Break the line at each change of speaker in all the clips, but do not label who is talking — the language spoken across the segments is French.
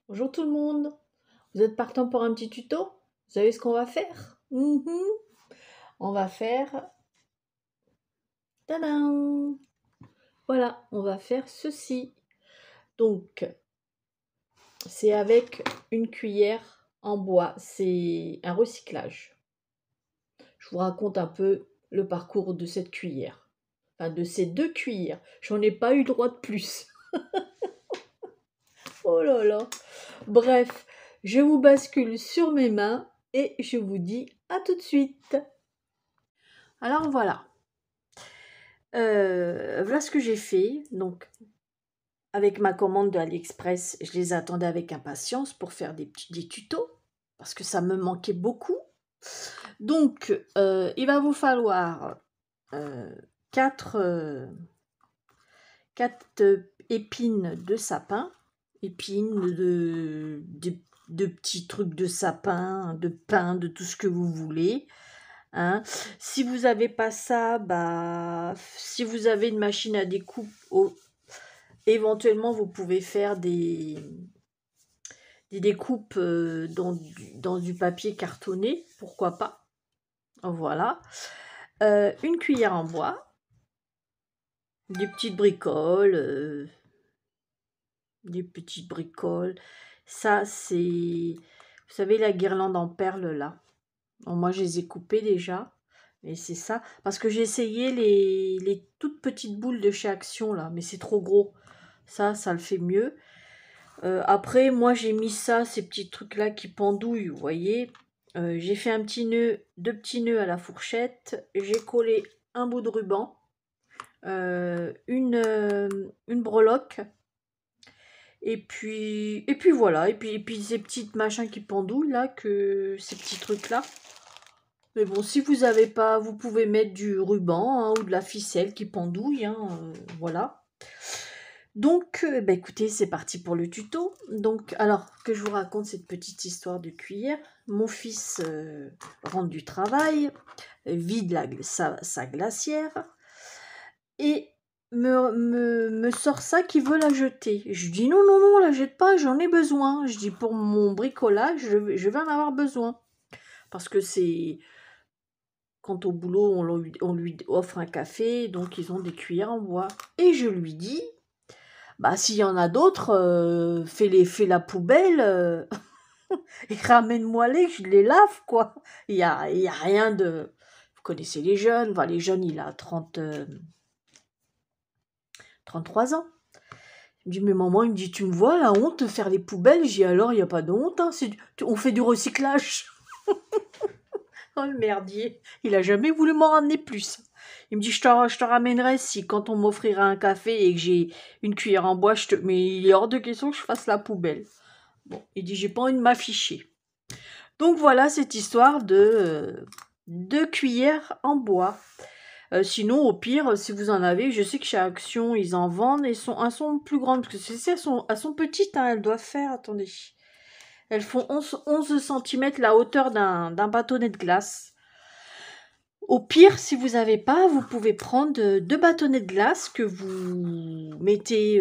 Bonjour tout le monde, vous êtes partant pour un petit tuto? Vous savez ce qu'on va faire? On va faire... Tadam! Voilà, on va faire ceci. Donc, c'est avec une cuillère en bois, c'est un recyclage. Je vous raconte un peu le parcours de cette cuillère. Enfin, de ces deux cuillères. J'en ai pas eu droit de plus. Oh là là! Bref, je vous bascule sur mes mains et je vous dis à tout de suite. Alors voilà. Voilà ce que j'ai fait. Donc, avec ma commande de AliExpress, je les attendais avec impatience pour faire des tutos parce que ça me manquait beaucoup. Donc, il va vous falloir 4 épines de sapin, épines de petits trucs de sapin, de pain, de tout ce que vous voulez. Hein. Si vous n'avez pas ça, si vous avez une machine à découpe, éventuellement vous pouvez faire des découpes dans du papier cartonné, pourquoi pas. Voilà. Une cuillère en bois, des petites bricoles, Ça, c'est, vous savez, la guirlande en perles là. Bon, moi, je les ai coupées déjà. Mais c'est ça. Parce que j'ai essayé les toutes petites boules de chez Action, là. Mais c'est trop gros. Ça le fait mieux. Après, moi, j'ai mis ça, ces petits trucs-là qui pendouillent, vous voyez. J'ai fait un petit nœud, 2 petits nœuds à la fourchette. J'ai collé un bout de ruban. Une breloque. Et puis voilà. Et puis ces petites machins qui pendouillent, là, ces petits trucs-là. Mais bon, si vous n'avez pas, vous pouvez mettre du ruban hein, ou de la ficelle qui pendouille, hein, voilà. Donc, écoutez, c'est parti pour le tuto. Donc, alors que je vous raconte cette petite histoire de cuillère. Mon fils rentre du travail, vide sa glacière et me sort ça qu'il veut la jeter. Je dis non, non, non, la jette pas, j'en ai besoin. Je dis pour mon bricolage, je vais en avoir besoin. Parce que c'est... Quand au boulot, on lui offre un café, donc ils ont des cuillères en bois. Et je lui dis, s'il y en a d'autres, fais la poubelle et ramène-moi-les, je les lave, quoi. Il y a rien de... Vous connaissez les jeunes, les jeunes, il a 33 ans. Il me dit, mais maman, il me dit, tu me vois la honte de faire les poubelles? J'ai dit, alors, il n'y a pas de honte, hein, on fait du recyclage. Oh le merdier, il a jamais voulu m'en ramener plus. Il me dit, je te ramènerai si quand on m'offrira un café et que j'ai une cuillère en bois, mais il est hors de question que je fasse la poubelle. Bon, il dit, j'ai pas envie de m'afficher. Donc voilà cette histoire de 2 cuillères en bois. Sinon, au pire, si vous en avez, je sais que chez Action, ils en vendent et elles sont plus grandes. Parce que elles sont petites, hein, elles doivent faire, attendez. Elles font 11 cm la hauteur d'un bâtonnet de glace. Au pire, si vous n'avez pas, vous pouvez prendre 2 bâtonnets de glace que vous mettez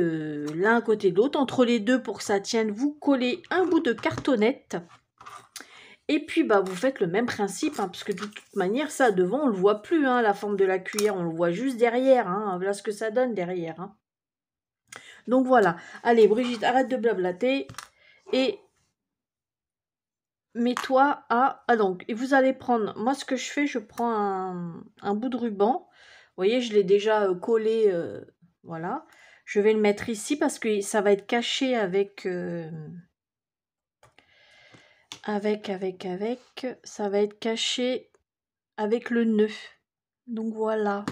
l'un à côté de l'autre. Entre les deux, pour que ça tienne, vous collez un bout de cartonnette. Et puis, vous faites le même principe, hein, parce que de toute manière, ça, devant, on ne le voit plus, hein, la forme de la cuillère. On le voit juste derrière. Hein, voilà ce que ça donne derrière. Hein. Donc, voilà. Allez, Brigitte, arrête de blablater. Et mets-toi à... Ah donc, et vous allez prendre... Moi, ce que je fais, je prends un bout de ruban. Vous voyez, je l'ai déjà collé. Voilà. Je vais le mettre ici parce que ça va être caché avec... Ça va être caché avec le nœud. Donc, voilà.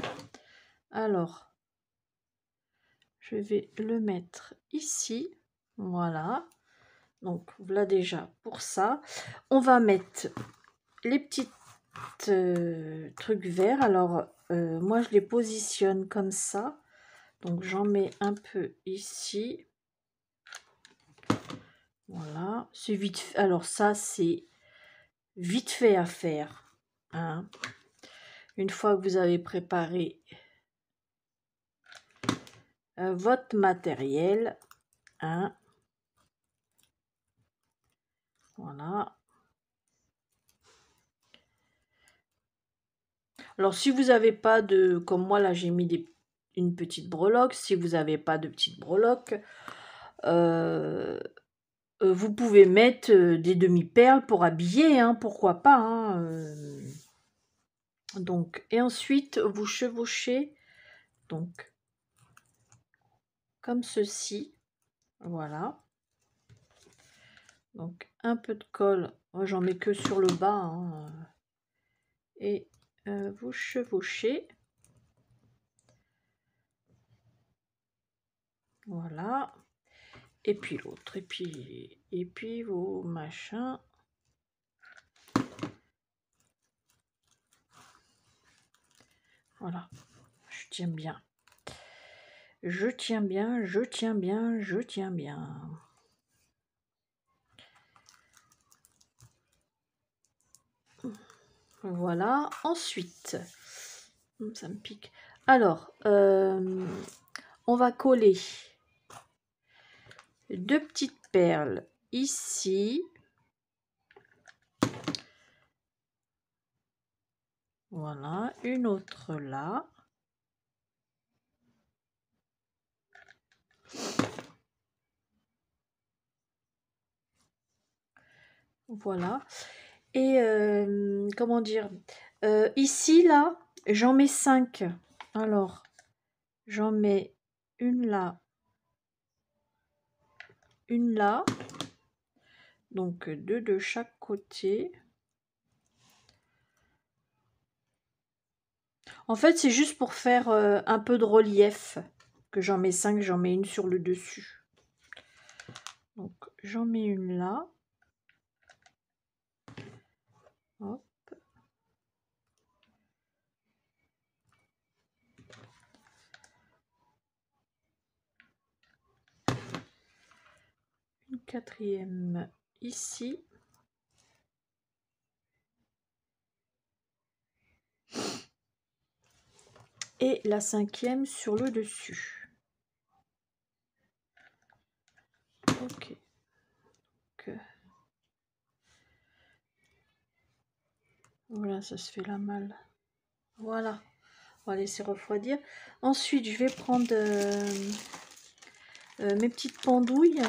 Alors, je vais le mettre ici. Voilà. Donc, voilà déjà pour ça. On va mettre les petites trucs verts. Alors, moi, je les positionne comme ça. Donc, j'en mets un peu ici. Voilà. C'est vite fait. Alors, ça, c'est vite fait à faire. Hein. Une fois que vous avez préparé votre matériel, hein, Voilà. Alors, si vous n'avez pas de... Comme moi, là, j'ai mis une petite breloque. Si vous n'avez pas de petite breloque, vous pouvez mettre des demi-perles pour habiller, hein, pourquoi pas. Hein, donc, et ensuite, vous chevauchez, donc, comme ceci. Voilà. Donc, un peu de colle. Moi, j'en mets que sur le bas. Hein, et vous chevauchez. Voilà. Et puis l'autre. Et puis vos machins. Voilà. Je tiens bien. Je tiens bien, je tiens bien, je tiens bien. Voilà. Ensuite, ça me pique. Alors, on va coller 2 petites perles ici. Voilà, une autre là. Voilà. Et comment dire, ici, là, j'en mets 5. Alors, j'en mets une là, une là. Donc, 2 de chaque côté. En fait, c'est juste pour faire un peu de relief que j'en mets 5. J'en mets une sur le dessus. Donc, j'en mets une là. Hop. Une 4e ici. Et la 5e sur le dessus. Ok. Donc, voilà, ça se fait la malle. Voilà. On va laisser refroidir. Ensuite, je vais prendre mes petites pendouilles.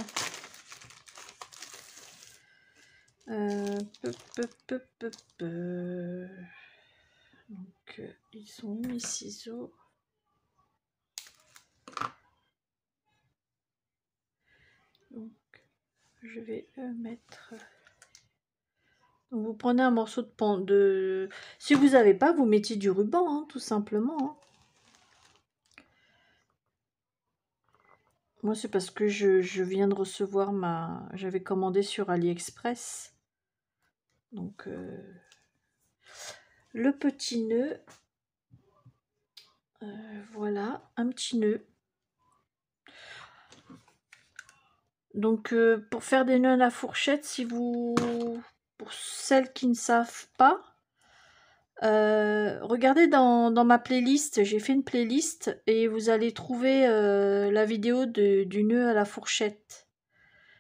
Donc, ils sont où mes ciseaux? Donc, je vais mettre... Donc, vous prenez un morceau de Si vous n'avez pas, vous mettez du ruban, hein, tout simplement. Hein. Moi, c'est parce que je viens de recevoir ma... J'avais commandé sur AliExpress. Donc, le petit nœud. Voilà, un petit nœud. Donc, pour faire des nœuds à la fourchette, si vous... Pour celles qui ne savent pas, regardez dans ma playlist. J'ai fait une playlist et vous allez trouver la vidéo du nœud à la fourchette.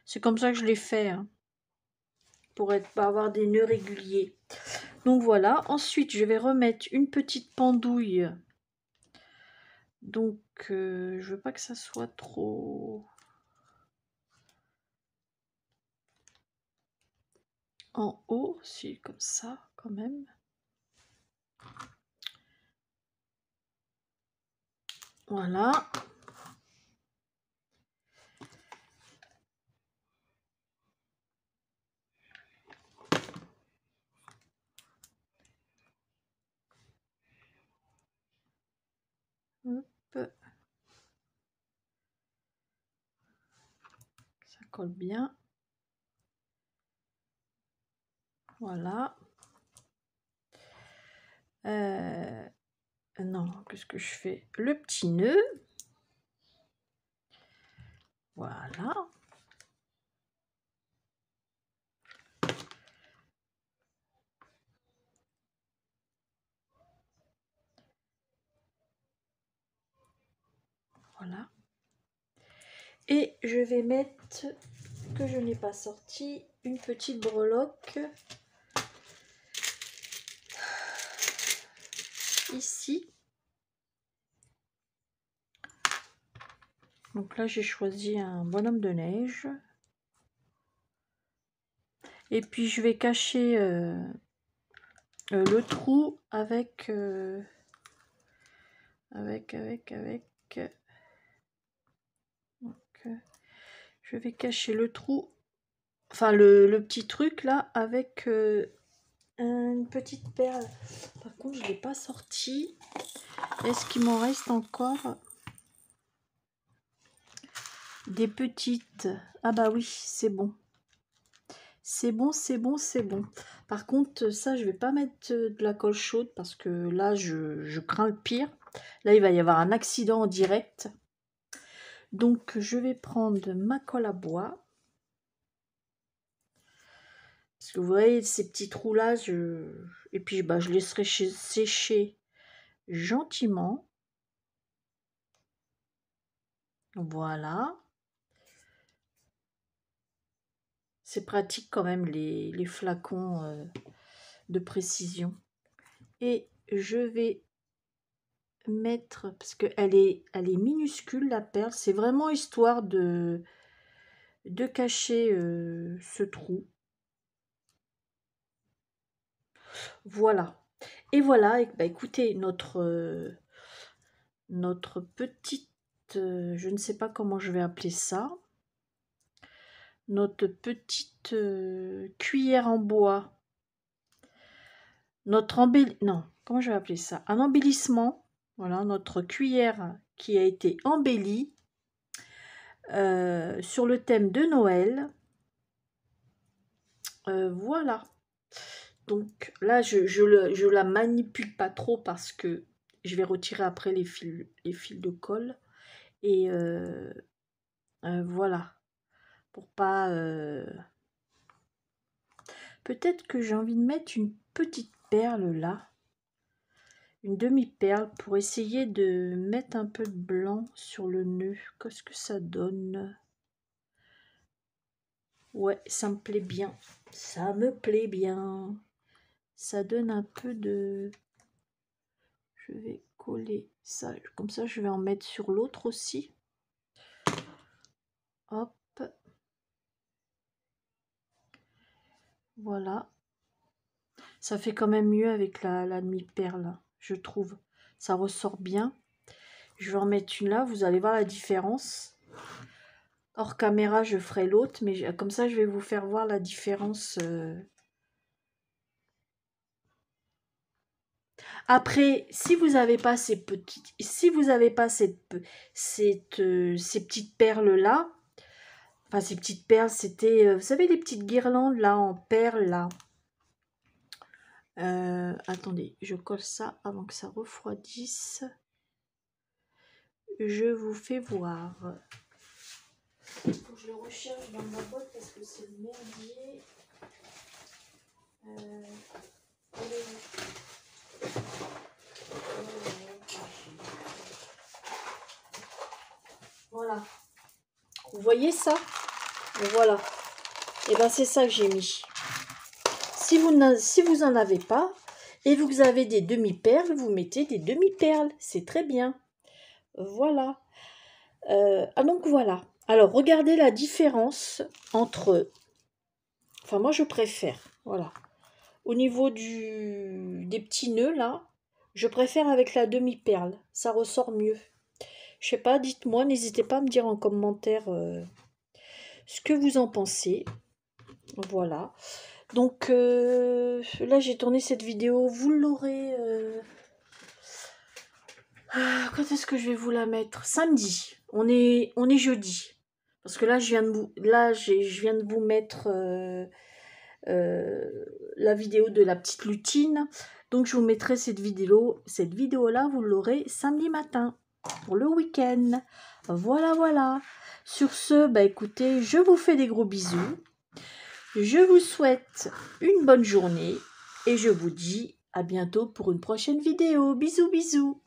C'est comme ça que je l'ai fait. Hein, pour avoir des nœuds réguliers. Donc, voilà. Ensuite, je vais remettre une petite pendouille. Donc, je veux pas que ça soit trop... en haut, si comme ça quand même. Voilà. Hop. Ça colle bien. Voilà. Non, qu'est-ce que je fais? Le petit nœud. Voilà. Voilà. Et je vais mettre que je n'ai pas sorti, une petite breloque. Ici. Donc là, j'ai choisi un bonhomme de neige. Et puis, je vais cacher le trou avec... Donc, je vais cacher le trou, enfin le petit truc là, avec une petite perle. Par contre, je ne l'ai pas sorti. Est-ce qu'il m'en reste encore des petites? Ah bah oui, c'est bon. C'est bon, c'est bon, c'est bon. Par contre, ça, je vais pas mettre de la colle chaude parce que là, je crains le pire. Là, il va y avoir un accident en direct. Donc, je vais prendre ma colle à bois. Parce que vous voyez, ces petits trous-là, et puis bah, je laisserai sécher gentiment. Voilà. C'est pratique quand même, les flacons de précision. Et je vais mettre, parce qu'elle est minuscule, la perle. C'est vraiment histoire de cacher ce trou. Voilà. Et voilà, et, bah, écoutez, notre petite, je ne sais pas comment je vais appeler ça, notre petite cuillère en bois, notre non, comment je vais appeler ça, un embellissement, voilà, notre cuillère qui a été embellie sur le thème de Noël. Voilà. Donc là, je la manipule pas trop parce que je vais retirer après les fils de colle. Et voilà. Pour pas... Peut-être que j'ai envie de mettre une petite perle là. Une demi-perle pour essayer de mettre un peu de blanc sur le nœud. Qu'est-ce que ça donne? Ouais, ça me plaît bien. Ça me plaît bien. Ça donne un peu de... Je vais coller ça. Comme ça, je vais en mettre sur l'autre aussi. Hop. Voilà. Ça fait quand même mieux avec la demi-perle, je trouve. Ça ressort bien. Je vais en mettre une là. Vous allez voir la différence. Hors caméra, je ferai l'autre. Mais comme ça, je vais vous faire voir la différence... Après, si vous n'avez pas ces petites, si vous n'avez pas ces petites perles là, enfin ces petites perles, c'était, vous savez les petites guirlandes là en perles là. Attendez, je colle ça avant que ça refroidisse. Je vous fais voir. Il faut que je le recherche dans ma boîte parce que c'est le merdier. Voilà. Vous voyez ça? Voilà. Et ben c'est ça que j'ai mis. Si vous en avez pas et vous avez des demi-perles, vous mettez des demi-perles. C'est très bien. Voilà. Donc voilà. Alors regardez la différence entre... Enfin moi je préfère. Voilà. Au niveau des petits nœuds là, je préfère avec la demi-perle. Ça ressort mieux. Je sais pas, dites-moi, n'hésitez pas à me dire en commentaire ce que vous en pensez. Voilà. Donc là j'ai tourné cette vidéo, vous l'aurez... quand est-ce que je vais vous la mettre? Samedi. On est jeudi. Parce que là je viens de vous mettre la vidéo de la petite lutine. Donc je vous mettrai cette vidéo là, vous l'aurez samedi matin pour le week-end. Voilà, voilà. Sur ce, bah écoutez, je vous fais des gros bisous. Je vous souhaite une bonne journée et je vous dis à bientôt pour une prochaine vidéo. Bisous, bisous.